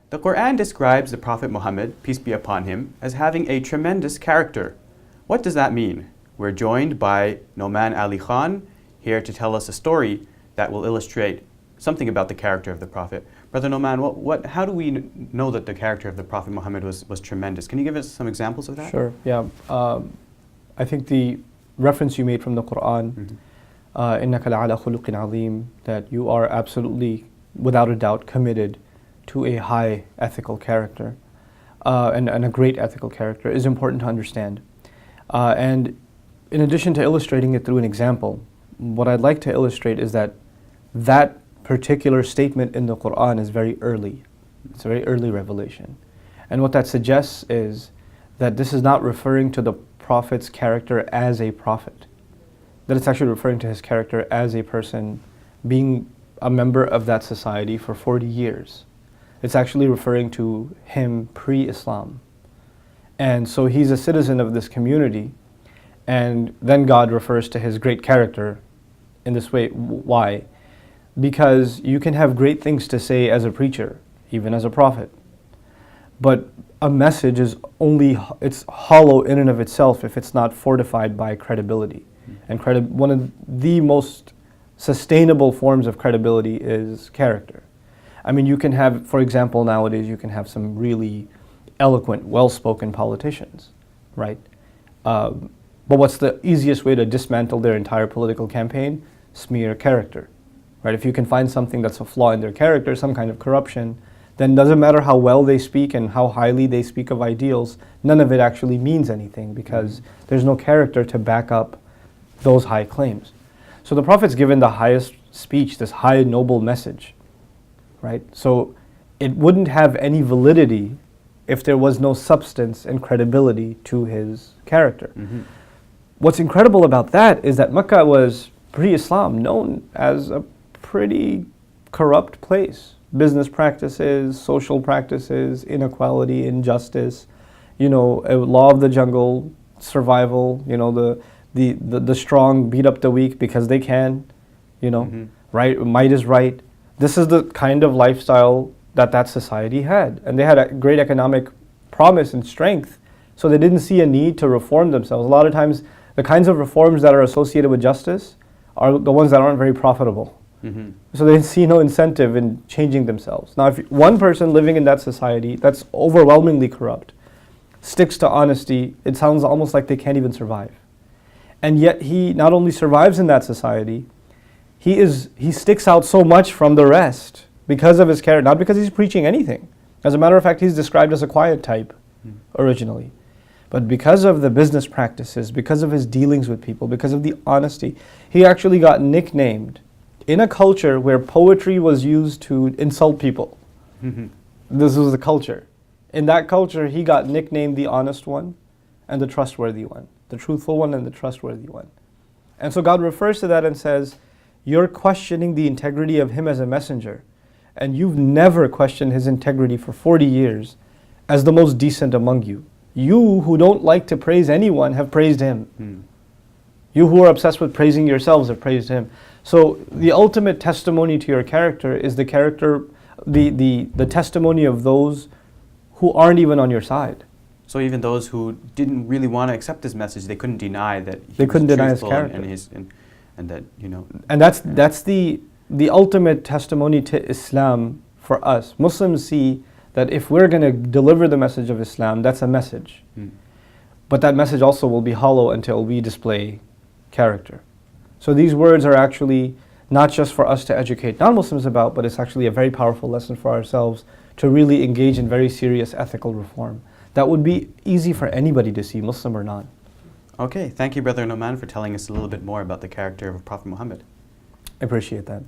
The Quran describes the Prophet Muhammad, peace be upon him, as having a tremendous character. What does that mean? We're joined by Nouman Ali Khan, here to tell us a story that will illustrate something about the character of the Prophet. Brother Nouman, how do we know that the character of the Prophet Muhammad was tremendous? Can you give us some examples of that? Sure, yeah. I think the reference you made from the Quran, إِنَّكَ لَعَلَى خُلُقٍ عَظِيمٍ, that you are absolutely, without a doubt, committed to a high ethical character and a great ethical character, is important to understand. And in addition to illustrating it through an example, what I'd like to illustrate is that that particular statement in the Quran is very early. It's a very early revelation. And what that suggests is that this is not referring to the Prophet's character as a prophet, that it's actually referring to his character as a person being a member of that society for 40 years. It's actually referring to him pre-Islam. And so he's a citizen of this community, and then God refers to his great character in this way. Why? Because you can have great things to say as a preacher, even as a prophet. But a message is it's hollow in and of itself if it's not fortified by credibility. And one of the most sustainable forms of credibility is character. I mean, you can have, for example, nowadays you can have some really eloquent, well-spoken politicians, right? But what's the easiest way to dismantle their entire political campaign? Smear character, right? If you can find something that's a flaw in their character, some kind of corruption, then doesn't matter how well they speak and how highly they speak of ideals, none of it actually means anything because there's no character to back up those high claims. So the Prophet's given the highest speech, this high noble message, right? So it wouldn't have any validity if there was no substance and credibility to his character. What's incredible about that is that Mecca was pre-Islam known as a pretty corrupt place. Business practices, social practices, inequality, injustice, a law of the jungle, survival, the strong beat up the weak because they can, right? Might is right. This is the kind of lifestyle that society had. And they had a great economic promise and strength, so they didn't see a need to reform themselves. A lot of times, the kinds of reforms that are associated with justice are the ones that aren't very profitable. So they see no incentive in changing themselves. Now, if one person living in that society that's overwhelmingly corrupt sticks to honesty, it sounds almost like they can't even survive. And yet he not only survives in that society, he sticks out so much from the rest because of his character, not because he's preaching anything. As a matter of fact, he's described as a quiet type originally. But because of the business practices, because of his dealings with people, because of the honesty, he actually got nicknamed in a culture where poetry was used to insult people. This was the culture. In that culture, he got nicknamed the honest one and the trustworthy one, the truthful one and the trustworthy one. And so God refers to that and says, you're questioning the integrity of him as a messenger, and you've never questioned his integrity for 40 years as the most decent among you. You who don't like to praise anyone have praised him. You who are obsessed with praising yourselves have praised him. So the ultimate testimony to your character is the testimony of those who aren't even on your side. So even those who didn't really want to accept this message, they couldn't deny that he they was couldn't deny his truthful character. and that, And that's the ultimate testimony to Islam for us. Muslims see that if we're going to deliver the message of Islam, that's a message. But that message also will be hollow until we display character. So these words are actually not just for us to educate non-Muslims about, but it's actually a very powerful lesson for ourselves to really engage in very serious ethical reform. That would be easy for anybody to see, Muslim or not. Okay, thank you, Brother Nouman, for telling us a little bit more about the character of Prophet Muhammad. I appreciate that.